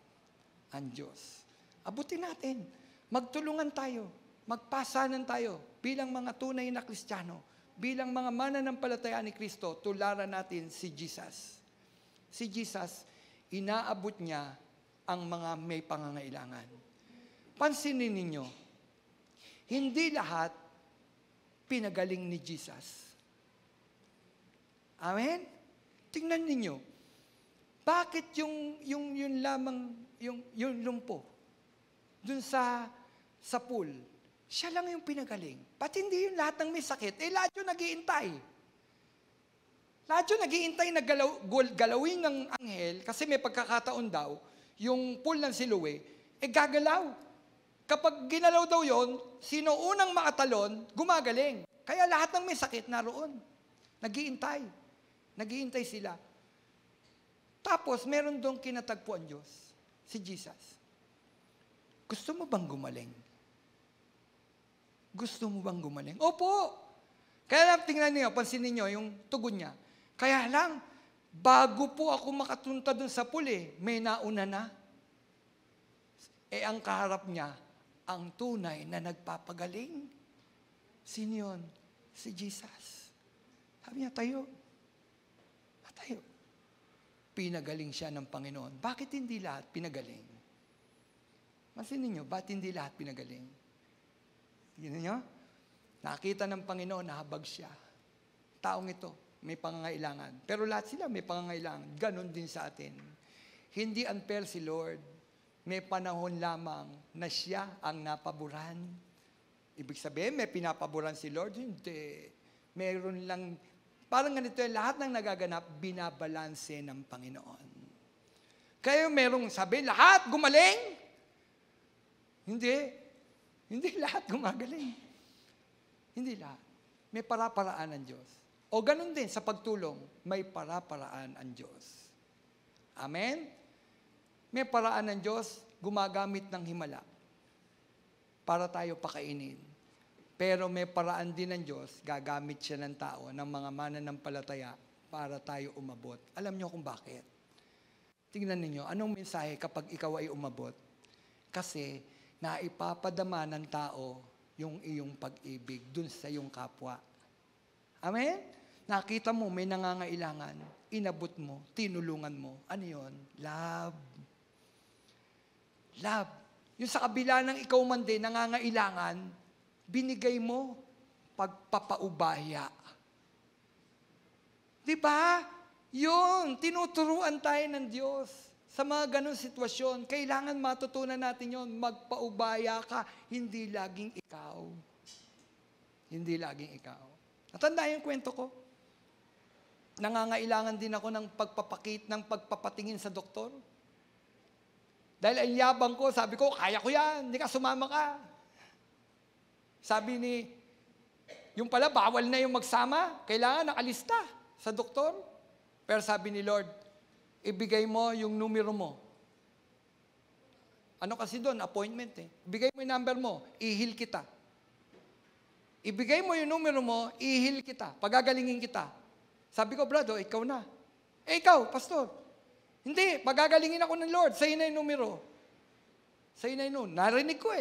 Ang Diyos. Abutin natin. Magtulungan tayo. Magpasanan tayo. Bilang mga tunay na Kristiyano. Bilang mga mananampalataya ni Kristo, tularan natin si Jesus. Si Jesus, inaabot niya ang mga may pangangailangan. Pansinin ninyo, hindi lahat pinagaling ni Jesus. Amen? Tingnan ninyo, bakit yung lamang, yung lumpo, dun sa pool, siya lang yung pinagaling. Pati hindi yung lahat ng may sakit, lahat yung nag-iintay. Lahat yung nag-iintay na galawin ng anghel, kasi may pagkakataon daw, yung pool ng Siloe, gagalaw. Kapag ginalaw daw yon, sino unang makatalon, gumagaling. Kaya lahat ng may sakit naroon. Nag-iintay. Nag-iintay sila. Tapos, meron doong kinatagpo ang Diyos, si Jesus. Gusto mo bang gumaling? Gusto mo bang gumaling? Opo! Kaya lang, tingnan niyo, pansinin niyo yung tugon niya. Kaya lang, bago po ako makatunta dun sa pool, may nauna na. Ang kaharap niya, ang tunay na nagpapagaling. Sino yun? Si Jesus. Sabi niya, tayo. Tayo. Pinagaling siya ng Panginoon. Bakit hindi lahat pinagaling? Mansinin niyo, bakit hindi lahat pinagaling? Tingnan niyo? Nakita ng Panginoon, nahabag siya. Taong ito, may pangangailangan. Pero lahat sila may pangangailangan. Ganon din sa atin. Hindi unfair si Lord. May panahon lamang na siya ang napaboran. Ibig sabihin, may pinapaboran si Lord? Hindi. Meron lang, parang ganito, lahat ng nagaganap, binabalanse ng Panginoon. Kaya merong sabi, lahat gumaling? Hindi. Hindi lahat gumagaling. Hindi lahat. May para-paraan ang Diyos. O ganun din sa pagtulong, may para-paraan ang Diyos. Amen? May paraan ng Diyos, gumagamit ng himala para tayo pakainin. Pero may paraan din ng Diyos, gagamit siya ng tao, ng mga mananampalataya para tayo umabot. Alam niyo kung bakit? Tingnan ninyo, anong mensahe kapag ikaw ay umabot? Kasi naipapadama ng tao yung iyong pag-ibig dun sa iyong kapwa. Amen? Nakita mo, may nangangailangan, inabot mo, tinulungan mo. Ano yun? Love. Love. Yung sa kabila ng ikaw man din, nangangailangan, binigay mo pagpapaubaya. Di ba? Yun, tinuturuan tayo ng Diyos. Sa mga ganong sitwasyon, kailangan matutunan natin yon, magpaubaya ka, hindi laging ikaw. Hindi laging ikaw. Natanda yung kwento ko. Nangangailangan din ako ng pagpapatingin sa doktor. Dahil ang yabang ko, sabi ko, kaya ko yan, hindi ka sumama ka. Sabi yung pala, bawal na yung magsama, kailangan nakalista sa doktor. Pero sabi ni Lord, ibigay mo yung numero mo. Ano kasi doon? Appointment Ibigay mo yung number mo, ihil kita. Ibigay mo yung numero mo, ihil kita. Pagagalingin kita. Sabi ko, brado, ikaw na. Ikaw, pastor. Hindi, pagagalingin ako ng Lord. Sa'yo na yung numero. Sa'yo na yun. Narinig ko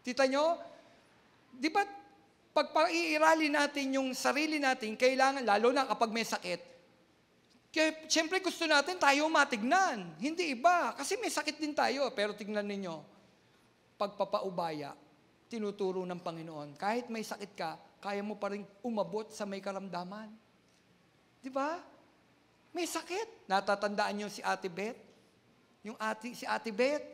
Tita nyo, di ba, Pagpaiirali natin yung sarili natin, kailangan, lalo na kapag may sakit, kaya, siyempre gusto natin tayo matignan, hindi iba. Kasi may sakit din tayo, pero tignan ninyo, pagpapaubaya, tinuturo ng Panginoon. Kahit may sakit ka, kaya mo pa rin umabot sa may karamdaman. Di ba? May sakit. Natatandaan niyo si Ate Beth? Si Ate Beth,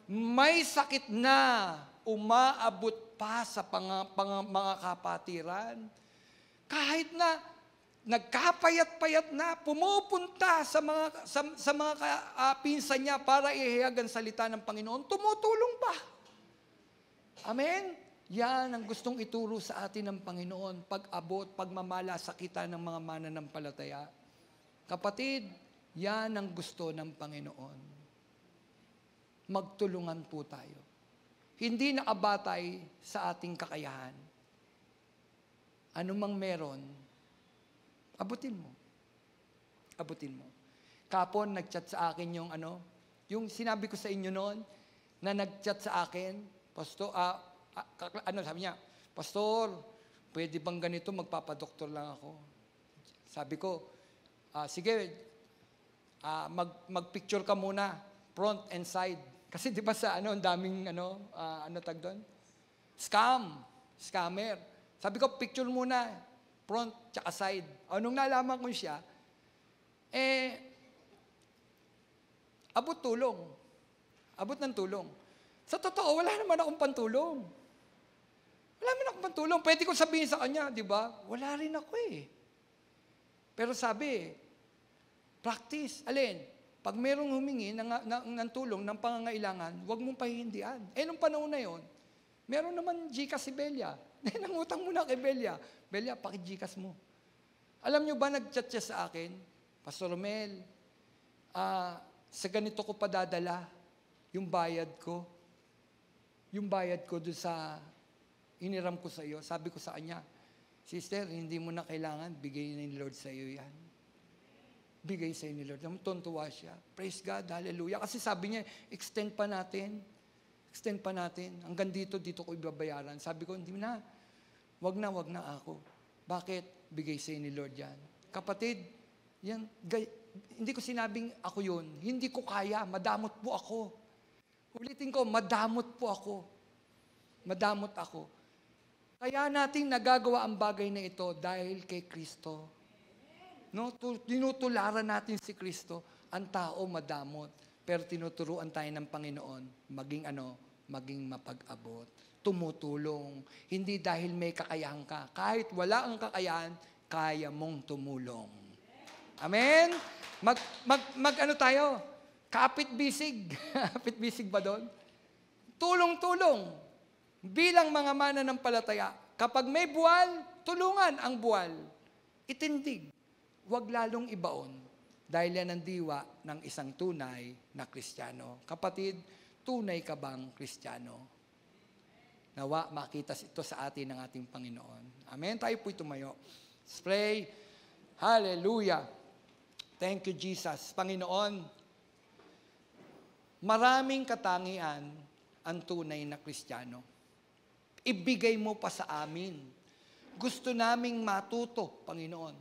may sakit na umaabot pa sa mga kapatiran. Kahit na nagkapayat-payat na, pumupunta sa mga pinsan niya para ihayag ang salita ng Panginoon, tumutulong pa. Amen? Yan ang gustong ituro sa atin ng Panginoon, pag-abot, pagmamalasakitan ng mga mananampalataya. Kapatid, yan ang gusto ng Panginoon. Magtulungan po tayo. Hindi nakabatay sa ating kakayahan. Ano mang meron, abutin mo. Abutin mo. Kapon, nag-chat sa akin yung sinabi ko sa inyo noon, na nag-chat sa akin, Pastor, sabi niya, Pastor, pwede bang ganito, magpapadoktor lang ako. Sabi ko, sige, mag-picture ka muna, front and side. Kasi di ba sa ang daming, tag doon? Scammer. Sabi ko, picture muna, front tsaka side. Nung nalaman ko siya, abot tulong. Abot ng tulong. Sa totoo, wala naman akong pantulong. Wala naman akong pantulong. Pwede ko sabihin sa kanya, di ba? Wala rin ako eh. Pero sabi, practice. Alin? Pag merong humingi ng tulong, ng pangangailangan, huwag mong pahihindian. Nung panahon na yon, meron naman Gcash si Belia. Nangutang muna kay Belia. Belia, paki-Gcash mo. Alam nyo ba, nag-chat siya sa akin, Pastor Romel, sa ganito ko padadala yung bayad ko. Yung bayad ko doon sa iniram ko sa iyo. Sabi ko sa kanya, Sister, hindi mo na kailangan, bigay ni Lord sa iyo yan. Bigay sa iyo ni Lord. Tuntuwa siya. Praise God, hallelujah. Kasi sabi niya, extend pa natin. Extend pa natin. Hanggang dito ko ibabayaran. Sabi ko, hindi na. Wag na ako. Bakit? Bigay sa iyo ni Lord yan. Kapatid, yan, hindi ko sinabing ako yun. Hindi ko kaya. Madamot po ako. Ulitin ko, madamot po ako. Madamot ako. Kaya natin nagagawa ang bagay na ito dahil kay Kristo. No? Tinutularan natin si Kristo, ang tao madamot. Pero tinuturuan tayo ng Panginoon, maging mapag-abot. Tumutulong. Hindi dahil may kakayahan ka. Kahit wala ang kakayahan, kaya mong tumulong. Amen? Tayo? Kapit-bisig. Kapit-bisig ba doon? Tulong-tulong. Bilang mga mananampalataya, kapag may buwal, tulungan ang buwal. Itindig. Huwag lalong ibaon. Dahil yan ang diwa ng isang tunay na Kristiyano. Kapatid, tunay ka bang Kristiyano? Nawa, makita ito sa atin ng ating Panginoon. Amen? Tayo po'y tumayo. Let's pray. Hallelujah. Thank you, Jesus. Panginoon, maraming katangian ang tunay na Kristiyano. Ibigay mo pa sa amin. Gusto naming matuto, Panginoon.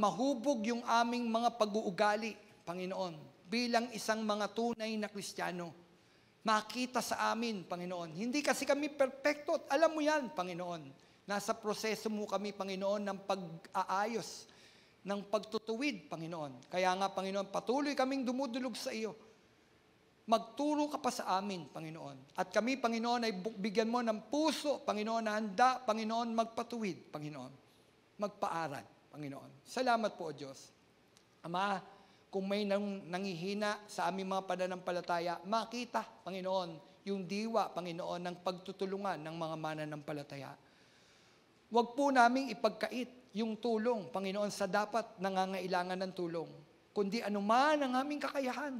Mahubog yung aming mga pag-uugali, Panginoon, bilang isang mga tunay na Kristiyano. Makita sa amin, Panginoon. Hindi kasi kami perfecto. Alam mo yan, Panginoon. Nasa proseso mo kami, Panginoon, ng pag-aayos, ng pagtutuwid, Panginoon. Kaya nga, Panginoon, patuloy kaming dumudulog sa iyo. Magturo ka pa sa amin, Panginoon. At kami, Panginoon, ay bigyan mo ng puso, Panginoon, na handa, Panginoon, magpatuwid, Panginoon. Magpaaral, Panginoon. Salamat po, O Diyos. Ama, kung may nangihina sa aming mga pananampalataya, makita, Panginoon, yung diwa, Panginoon, ng pagtutulungan ng mga mananampalataya. Huwag po naming ipagkait yung tulong, Panginoon, sa dapat nangangailangan ng tulong, kundi anuman ang aming kakayahan.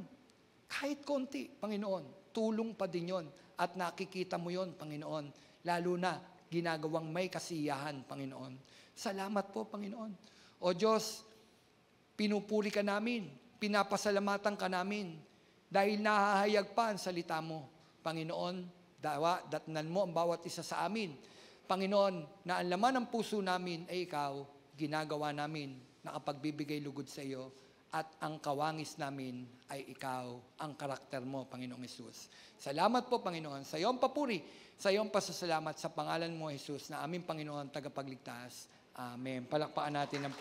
Kahit konti, Panginoon, tulong pa din yon at nakikita mo yon, Panginoon, lalo na ginagawang may kasiyahan, Panginoon. Salamat po, Panginoon. O Diyos, pinupuri ka namin, pinapasalamatan ka namin, dahil nahahayag pa ang salita mo. Panginoon, datnan mo ang bawat isa sa amin. Panginoon, na ang laman ng puso namin ay ikaw, ginagawa namin, nakapagbibigay lugod sa iyo, at ang kawangis namin ay ikaw, ang karakter mo, Panginoong Hesus. Salamat po, Panginoon, sa iyong papuri, sa iyong pasasalamat sa pangalan mo, Jesus, na aming Panginoon, tagapagligtas. Amen. Palakpakan natin ang